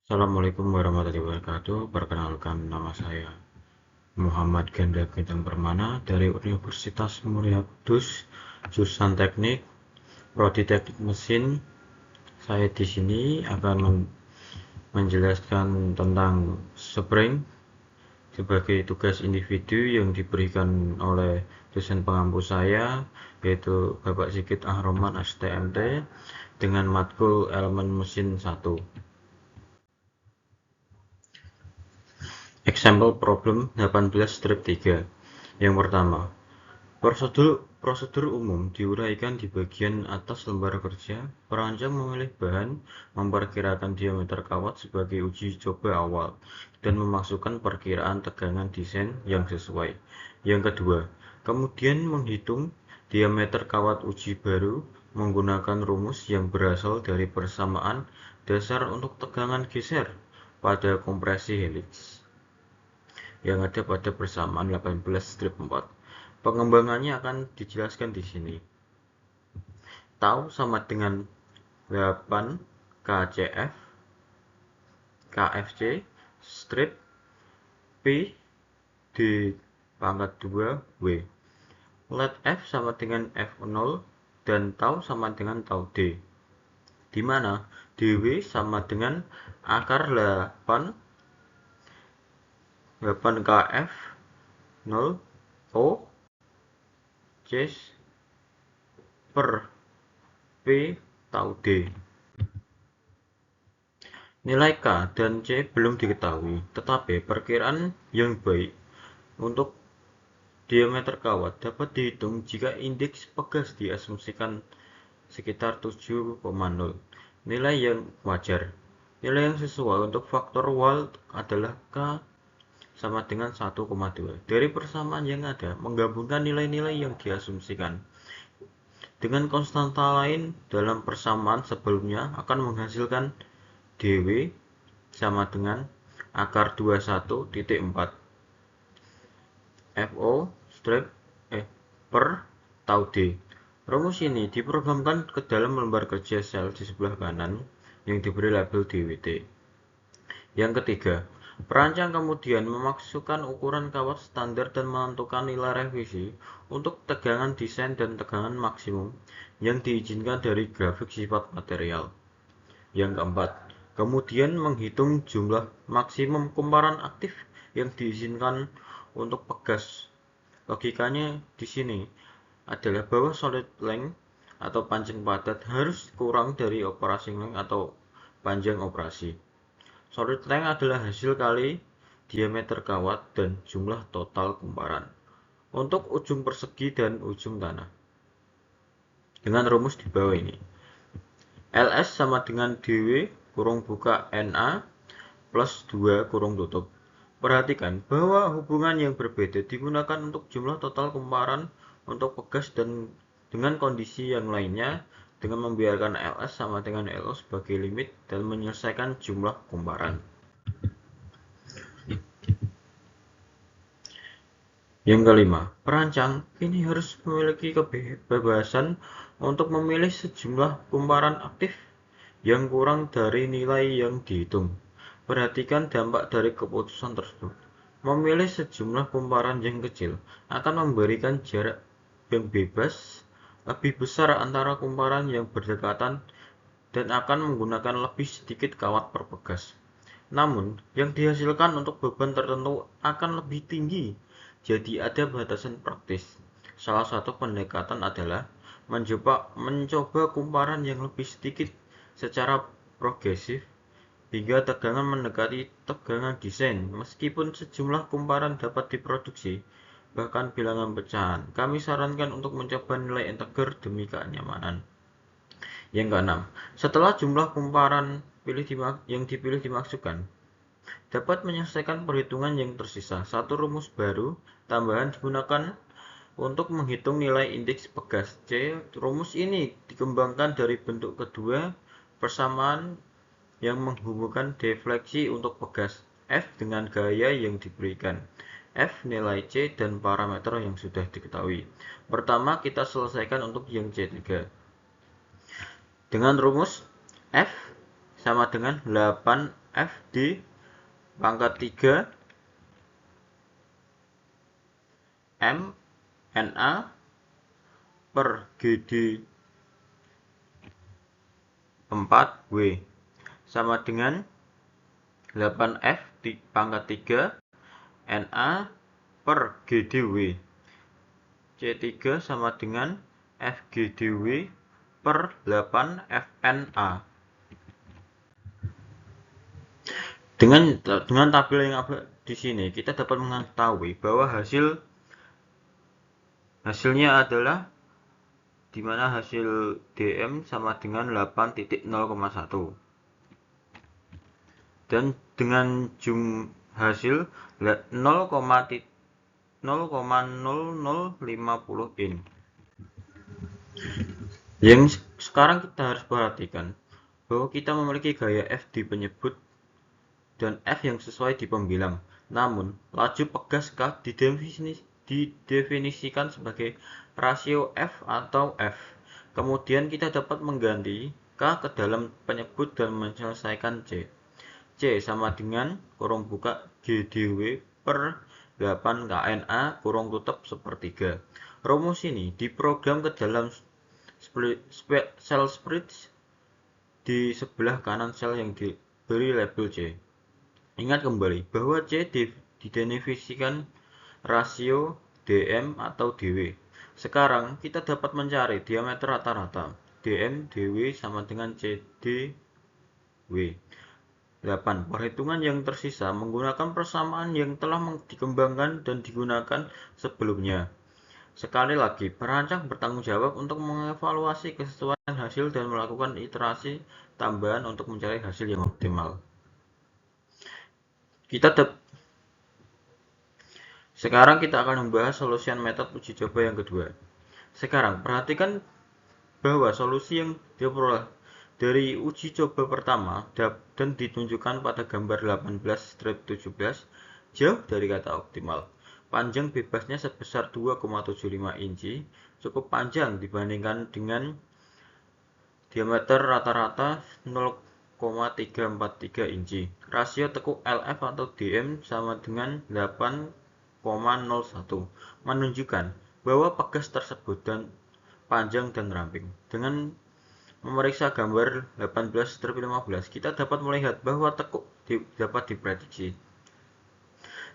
Assalamualaikum warahmatullahi wabarakatuh. Perkenalkan, nama saya Muhammad Ganda Bintang Permana dari Universitas Muria Kudus, jurusan Teknik, Prodi Teknik Mesin. Saya di sini akan menjelaskan tentang spring sebagai tugas individu yang diberikan oleh dosen pengampu saya, yaitu Bapak Sigit Ahroman STMT, dengan matkul elemen mesin 1. Example problem 18-3. Yang pertama, prosedur umum diuraikan di bagian atas lembar kerja. Perancang memilih bahan, memperkirakan diameter kawat sebagai uji coba awal, dan memasukkan perkiraan tegangan desain yang sesuai. Yang kedua, kemudian menghitung diameter kawat uji baru menggunakan rumus yang berasal dari persamaan dasar untuk tegangan geser pada kompresi helix yang ada pada persamaan 18-4. Pengembangannya akan dijelaskan di sini. Tau sama dengan 8 KCF KFC strip P D pangkat 2 W. Let F sama dengan F0 dan tau sama dengan tau D, di mana dW sama dengan akar 8 KF 0 O C per P tau D. Nilai K dan C belum diketahui, tetapi perkiraan yang baik untuk diameter kawat dapat dihitung jika indeks pegas diasumsikan sekitar 7,0. Nilai yang wajar. Nilai yang sesuai untuk faktor Wahl adalah K sama dengan 1,2. Dari persamaan yang ada, menggabungkan nilai-nilai yang diasumsikan dengan konstanta lain dalam persamaan sebelumnya akan menghasilkan dW sama dengan akar 21,4 FO strip per tau D. Rumus ini diprogramkan ke dalam lembar kerja sel di sebelah kanan yang diberi label DWT. Yang ketiga, perancang kemudian memasukkan ukuran kawat standar dan menentukan nilai revisi untuk tegangan desain dan tegangan maksimum yang diizinkan dari grafik sifat material. Yang keempat, kemudian menghitung jumlah maksimum kumparan aktif yang diizinkan untuk pegas. Logikanya di sini adalah bahwa solid length atau panjang padat harus kurang dari operating length atau panjang operasi. Solid length adalah hasil kali diameter kawat dan jumlah total kumparan untuk ujung persegi dan ujung tanah. Dengan rumus di bawah ini. LS sama dengan DW kurung buka NA plus 2 kurung tutup. Perhatikan bahwa hubungan yang berbeda digunakan untuk jumlah total kumparan untuk pegas dan dengan kondisi yang lainnya dengan membiarkan LS sama dengan LO sebagai limit dan menyelesaikan jumlah kumparan. Yang kelima, perancang kini harus memiliki kebebasan untuk memilih sejumlah kumparan aktif yang kurang dari nilai yang dihitung. Perhatikan dampak dari keputusan tersebut. Memilih sejumlah kumparan yang kecil akan memberikan jarak yang bebas lebih besar antara kumparan yang berdekatan dan akan menggunakan lebih sedikit kawat per pegas. Namun, yang dihasilkan untuk beban tertentu akan lebih tinggi. Jadi ada batasan praktis. Salah satu pendekatan adalah mencoba kumparan yang lebih sedikit secara progresif hingga tegangan mendekati tegangan desain. Meskipun sejumlah kumparan dapat diproduksi, bahkan bilangan pecahan, kami sarankan untuk mencoba nilai integer demi kenyamanan. Yang keenam, setelah jumlah kumparan yang dipilih dimasukkan, dapat menyelesaikan perhitungan yang tersisa. Satu rumus baru tambahan digunakan untuk menghitung nilai indeks pegas C. Rumus ini dikembangkan dari bentuk kedua persamaan yang menghubungkan defleksi untuk pegas F dengan gaya yang diberikan. F nilai C dan parameter yang sudah diketahui. Pertama kita selesaikan untuk yang C3. Dengan rumus F sama dengan 8 F di pangkat 3 M NA per GD 4 W sama dengan 8F di pangkat 3 NA per GDW. C3 sama dengan FGDW per 8 FNA. Dengan tabel yang ada di sini, kita dapat mengetahui bahwa hasilnya adalah di mana hasil DM sama dengan 8.0,1 dan dengan hasil 0,0050 in. Yang sekarang kita harus perhatikan bahwa kita memiliki gaya F di penyebut dan F yang sesuai di pembilang. Namun, laju pegas K didefinisikan sebagai rasio F atau F. Kemudian kita dapat mengganti K ke dalam penyebut dan menyelesaikan C. C sama dengan kurung buka GDW per 8 KNA kurung tutup sepertiga. Rumus ini diprogram ke dalam sel spread di sebelah kanan sel yang diberi label C. Ingat kembali bahwa C didefinisikan rasio DM atau DW. Sekarang kita dapat mencari diameter rata-rata. DM DW sama dengan CDW. 8. Perhitungan yang tersisa menggunakan persamaan yang telah dikembangkan dan digunakan sebelumnya. Sekali lagi, perancang bertanggung jawab untuk mengevaluasi kesesuaian hasil dan melakukan iterasi tambahan untuk mencari hasil yang optimal. Sekarang kita akan membahas solusi metode uji coba yang kedua. Sekarang perhatikan bahwa solusi yang diperoleh dari uji coba pertama dan ditunjukkan pada gambar 18-17 jauh dari kata optimal. Panjang bebasnya sebesar 2,75 inci, cukup panjang dibandingkan dengan diameter rata-rata 0,343 inci. Rasio tekuk LF atau DM sama dengan 8,01, menunjukkan bahwa pegas tersebut dan panjang dan ramping. Dengan memeriksa gambar 18-15, kita dapat melihat bahwa tekuk dapat diprediksi.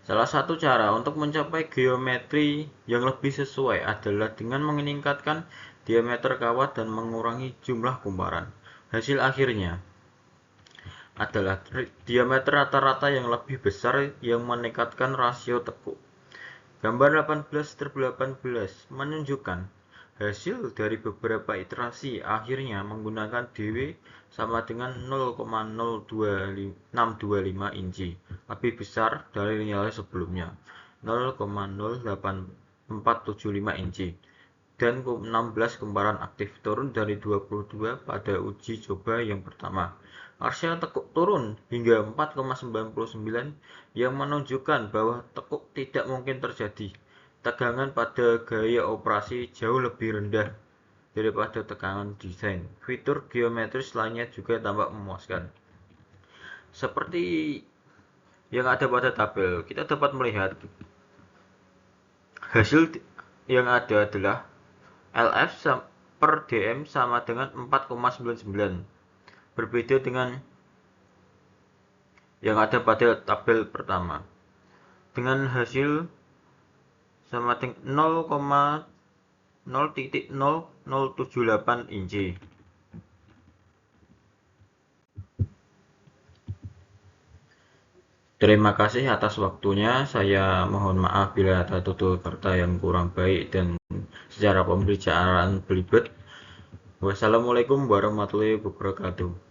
Salah satu cara untuk mencapai geometri yang lebih sesuai adalah dengan meningkatkan diameter kawat dan mengurangi jumlah kumparan. Hasil akhirnya adalah diameter rata-rata yang lebih besar yang meningkatkan rasio tekuk. Gambar 18-18 menunjukkan hasil dari beberapa iterasi akhirnya menggunakan DW sama dengan 0,0625 inci, lebih besar dari nilai sebelumnya 0,08475 inci, dan 16 kumparan aktif, turun dari 22 pada uji coba yang pertama. Rasio tekuk turun hingga 4,99 yang menunjukkan bahwa tekuk tidak mungkin terjadi. Tegangan pada gaya operasi jauh lebih rendah daripada tegangan desain. Fitur geometris lainnya juga tampak memuaskan. Seperti yang ada pada tabel, kita dapat melihat hasil yang ada adalah LF per DM sama dengan 4,99. Berbeda dengan yang ada pada tabel pertama. Dengan hasil sama dengan 0,00078 inci. Terima kasih atas waktunya. Saya mohon maaf bila ada tutur kata yang kurang baik dan secara pembicaraan belibet. Wassalamualaikum warahmatullahi wabarakatuh.